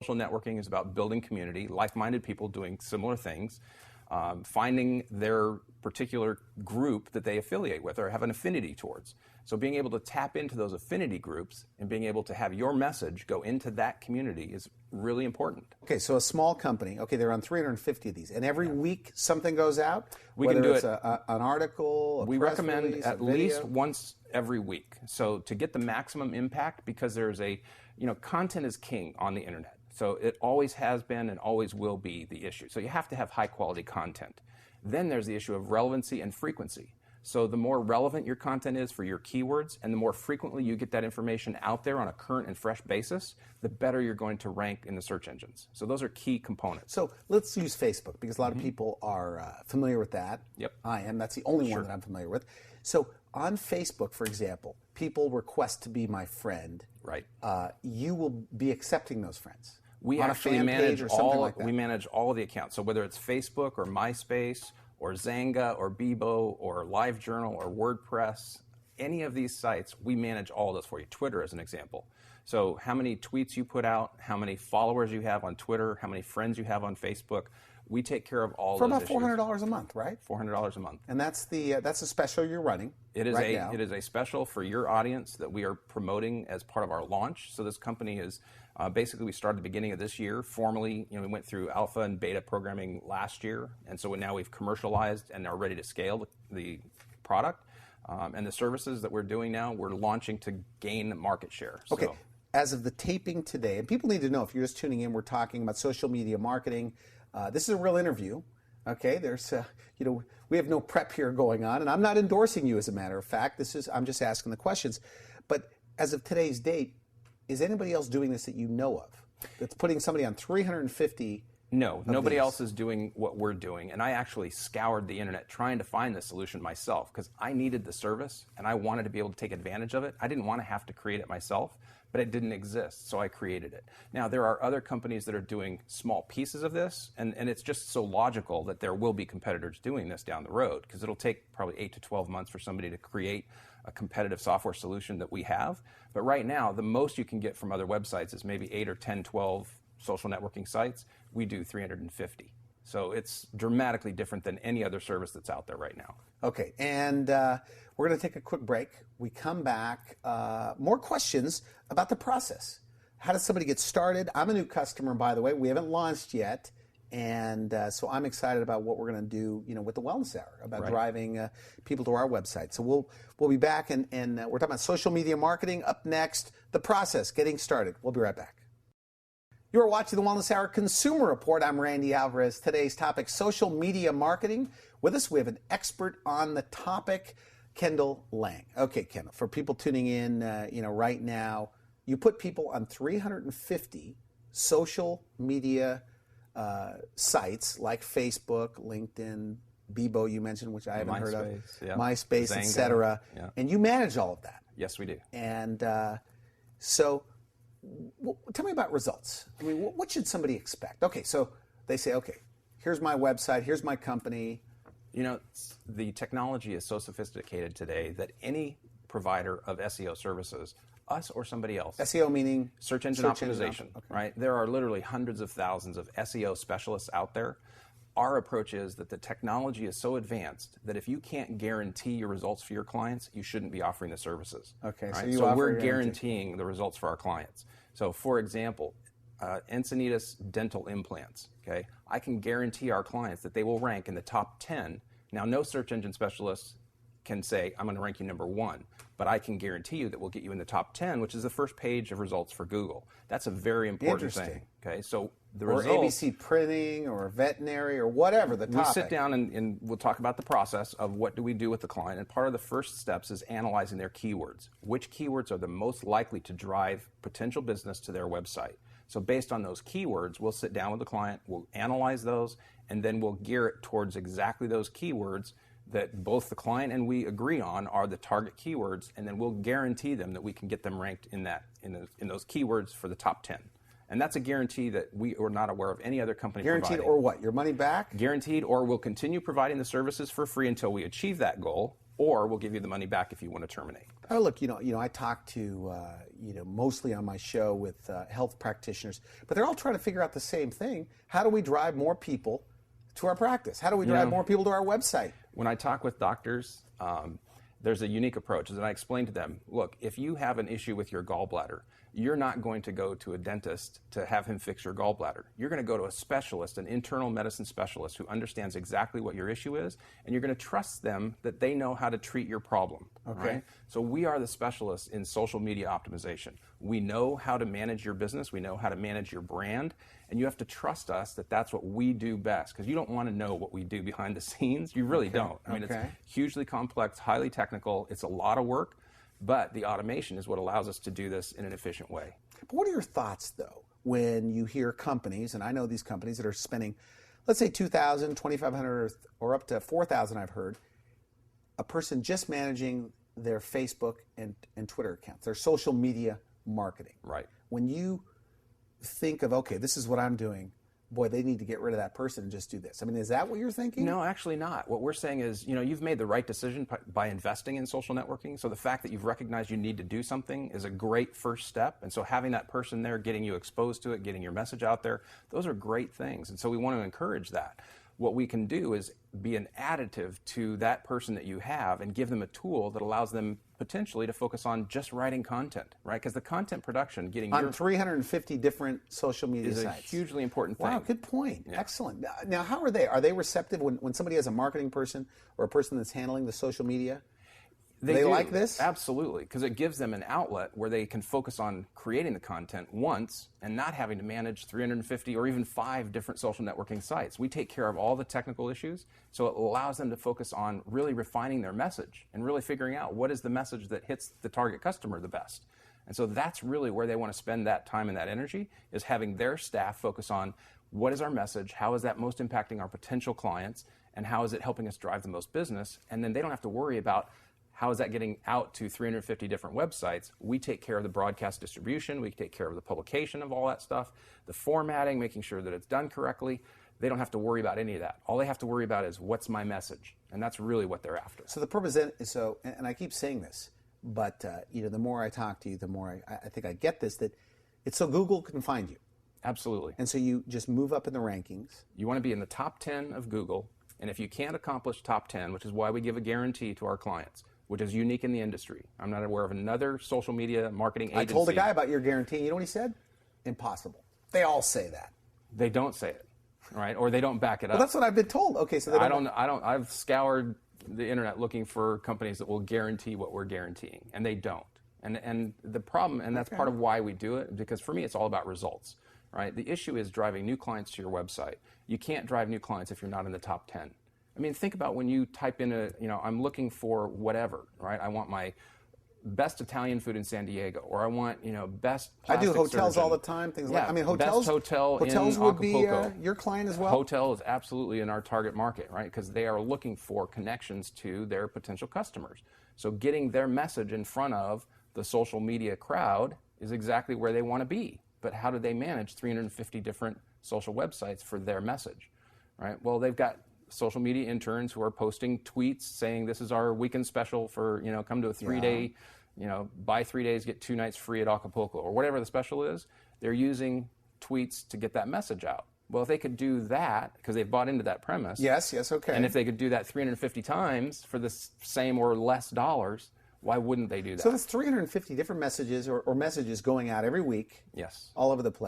Social networking is about building community, like-minded people doing similar things, finding their particular group that they affiliate with or have an affinity towards. So being able to tap into those affinity groups and being able to have your message go into that community is really important. Okay, so a small company, okay, they're on 350 of these, and every week something goes out? We can do it. An article, we recommend at least once every week. So to get the maximum impact, because there's content is king on the internet. So it always has been and always will be the issue. So you have to have high quality content. Then there's the issue of relevancy and frequency. So the more relevant your content is for your keywords and the more frequently you get that information out there on a current and fresh basis, the better you're going to rank in the search engines. So those are key components. So let's use Facebook because a lot of people are familiar with that. Yep. I am. That's the only one that I'm familiar with. So on Facebook, for example, people request to be my friend. Right. You will be accepting those friends. We actually manage we manage all of the accounts. So whether it's Facebook or MySpace or Xanga or Bebo or LiveJournal or WordPress, any of these sites, we manage all of those for you. Twitter as an example. So how many tweets you put out, how many followers you have on Twitter, how many friends you have on Facebook, we take care of all those issues. For about $400 a month, right? $400 a month. And that's a special you're running. It is now. It is a special for your audience that we are promoting as part of our launch. So this company is basically, we started at the beginning of this year. Formally, we went through alpha and beta programming last year, and so now we've commercialized and are ready to scale the product. And the services that we're doing now, we're launching to gain market share. Okay. So, as of the taping today, and people need to know, if you're just tuning in, we're talking about social media marketing. This is a real interview. Okay, there's we have no prep here going on, and I'm not endorsing you as a matter of fact. I'm just asking the questions. But as of today's date, is anybody else doing this that you know of that's putting somebody on 350? No, nobody else is doing what we're doing. And I actually scoured the internet trying to find the solution myself because I needed the service and I wanted to be able to take advantage of it. I didn't want to have to create it myself, but it didn't exist, so I created it. Now, there are other companies that are doing small pieces of this, and it's just so logical that there will be competitors doing this down the road because it'll take probably 8 to 12 months for somebody to create a competitive software solution that we have. But right now, the most you can get from other websites is maybe 8 or 10, 12 social networking sites. We do 350. So it's dramatically different than any other service that's out there right now. Okay, and we're going to take a quick break. We come back, more questions about the process. How does somebody get started? I'm a new customer, by the way. We haven't launched yet. And so I'm excited about what we're going to do, with the Wellness Hour, about driving people to our website. So we'll be back, and we're talking about social media marketing. Up next, the process, getting started. We'll be right back. You're watching the Wellness Hour Consumer Report. I'm Randy Alvarez. Today's topic, social media marketing. With us, we have an expert on the topic, Kendall Lang. Okay, Kendall, for people tuning in, right now, you put people on 350 social media sites like Facebook, LinkedIn, Bebo you mentioned, which I haven't heard of, MySpace, etc. Yeah. And you manage all of that. Yes, we do. And so tell me about results. I mean, what should somebody expect? Okay, so they say, okay, here's my website, here's my company. The technology is so sophisticated today that any provider of SEO services, us or somebody else. SEO meaning? Search engine optimization, right? There are literally hundreds of thousands of SEO specialists out there. Our approach is that the technology is so advanced that if you can't guarantee your results for your clients, you shouldn't be offering the services. Okay, right? So we're guaranteeing the results for our clients. So for example, Encinitas dental implants, okay? I can guarantee our clients that they will rank in the top 10. Now, no search engine specialist can say, I'm going to rank you number 1, but I can guarantee you that we'll get you in the top 10, which is the first page of results for Google. That's a very important thing. Okay, so the results, ABC printing or veterinary or whatever the topic. We sit down and we'll talk about the process of what do we do with the client, and part of the first steps is analyzing their keywords. Which keywords are the most likely to drive potential business to their website? So based on those keywords, we'll sit down with the client, we'll analyze those, and then we'll gear it towards exactly those keywords that both the client and we agree on are the target keywords, and then we'll guarantee them that we can get them ranked in those keywords for the top 10. And that's a guarantee that we are not aware of any other company Guaranteed providing. Or what? Your money back? Guaranteed, or we'll continue providing the services for free until we achieve that goal, or we'll give you the money back if you want to terminate. Oh, look, I talk to, mostly on my show with health practitioners, but they're all trying to figure out the same thing. How do we drive more people to our practice? How do we drive more people to our website? When I talk with doctors, there's a unique approach, and I explain to them, look, if you have an issue with your gallbladder, you're not going to go to a dentist to have him fix your gallbladder. You're going to go to a specialist, an internal medicine specialist who understands exactly what your issue is, and you're going to trust them that they know how to treat your problem. Okay. Right? So we are the specialists in social media optimization. We know how to manage your business. We know how to manage your brand. And you have to trust us that that's what we do best, because you don't want to know what we do behind the scenes. You really don't. I mean, it's hugely complex, highly technical. It's a lot of work. But the automation is what allows us to do this in an efficient way. But what are your thoughts, though, when you hear companies, and I know these companies that are spending, let's say $2,000, $2,500, or up to $4,000, I've heard, a person just managing their Facebook and Twitter accounts, their social media marketing. Right. When you think of, okay, this is what I'm doing, boy, they need to get rid of that person and just do this. I mean, is that what you're thinking? No, actually not. What we're saying is, you've made the right decision by investing in social networking. So the fact that you've recognized you need to do something is a great first step. And so having that person there, getting you exposed to it, getting your message out there, those are great things. And so we want to encourage that. What we can do is be an additive to that person that you have and give them a tool that allows them potentially to focus on just writing content, right? Because the content production, getting on 350 different social media is sites. a hugely important thing. Wow, good point. Yeah. Excellent. Now, how are they? Are they receptive when somebody has a marketing person or a person that's handling the social media? They like this? Absolutely, because it gives them an outlet where they can focus on creating the content once and not having to manage 350 or even 5 different social networking sites. We take care of all the technical issues, so it allows them to focus on really refining their message and really figuring out what is the message that hits the target customer the best. And so that's really where they want to spend that time and that energy, is having their staff focus on what is our message, how is that most impacting our potential clients, and how is it helping us drive the most business. And then they don't have to worry about how is that getting out to 350 different websites. We take care of the broadcast distribution. We take care of the publication of all that stuff, the formatting, making sure that it's done correctly. They don't have to worry about any of that. All they have to worry about is what's my message, and that's really what they're after. So the purpose is, and I keep saying this, but the more I talk to you, the more I think I get this, that it's so Google can find you. Absolutely. And so you just move up in the rankings. You want to be in the top 10 of Google, and if you can't accomplish top 10, which is why we give a guarantee to our clients, which is unique in the industry. I'm not aware of another social media marketing agency. I told a guy about your guarantee. You know what he said? Impossible. They all say that. They don't say it, right? Or they don't back it up. Well, that's what I've been told. Okay, so they don't. I've scoured the internet looking for companies that will guarantee what we're guaranteeing, and they don't. And the problem, and that's part of why we do it, because for me it's all about results, right? The issue is driving new clients to your website. You can't drive new clients if you're not in the top 10. I mean, think about when you type in I'm looking for whatever, right? I want my best Italian food in San Diego, or I want, best plastic I do hotels surgeon. all the time, things like, hotels. Hotels in would Acapulco. be your client as well? Hotel is absolutely in our target market, right? Because they are looking for connections to their potential customers. So getting their message in front of the social media crowd is exactly where they want to be. But how do they manage 350 different social websites for their message, right? Well, they've got social media interns who are posting tweets saying this is our weekend special for, come to a 3-day, buy 3 days, get 2 nights free at Acapulco, or whatever the special is. They're using tweets to get that message out. Well, if they could do that, because they've bought into that premise. Yes, okay. And if they could do that 350 times for the same or less dollars, why wouldn't they do that? So that's 350 different messages or messages going out every week. Yes. All over the place.